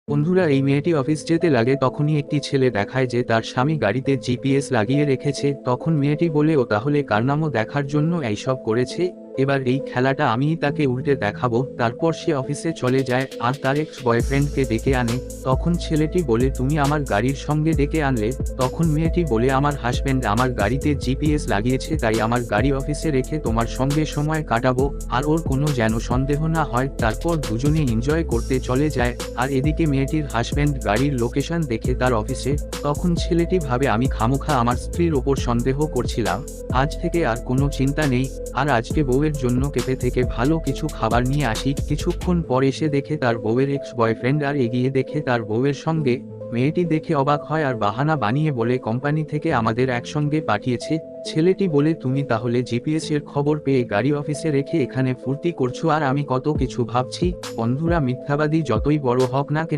বন্ধুরা, এই মেয়েটি অফিস যেতে লাগে তখনই একটি ছেলে দেখায় যে তার স্বামী গাড়িতে জিপিএস লাগিয়ে রেখেছে। তখন মেয়েটি বলে, ও তাহলে কারনামো দেখার জন্য এইসব করেছে। এবার এই খেলাটা আমিই তাকে উল্টে দেখাবো। তারপর সে অফিসে চলে যায় আর তার এক্স বয়ফ্রেন্ডকে ডেকে আনে। তখন ছেলেটি বলে, তুমি আমার গাড়ির সঙ্গে ডেকে আনলে? তখন মেয়েটি বলে, আমার হাজব্যান্ড আমার গাড়িতে জিপিএস লাগিয়েছে, তাই আমার গাড়ি অফিসে রেখে তোমার সঙ্গে সময় কাটাবো আর ওর কোনো যেন সন্দেহ না হয়। তারপর দুজনে এনজয় করতে চলে যায়। আর এদিকে মেয়েটির হাজব্যান্ড গাড়ির লোকেশন দেখে তার অফিসে। তখন ছেলেটি ভাবে, আমি খামোখা আমার স্ত্রীর ওপর সন্দেহ করছিলাম, আজ থেকে আর কোনো চিন্তা নেই। আর আজকে বউয়ের জন্য ক্যাফে থেকে ভালো কিছু খাবার নিয়ে আসি। কিছুক্ষণ পর এসে দেখে তার বউয়ের এক্স বয়ফ্রেন্ড আর এগিয়ে দেখে তার বউয়ের সঙ্গে। মেয়েটি দেখে অবাক হয় আর বাহানা বানিয়ে বলে, কোম্পানি থেকে আমাদের একসঙ্গে পাঠিয়েছে। ছেলেটি বলে, তুমি তাহলে জিপিএস এর খবর পেয়ে গাড়ি অফিসে রেখে এখানে ফুর্তি করছো আর আমি কত কিছু ভাবছি। বন্ধুরা, মিথ্যাবাদী যতই বড় হোক না কেন,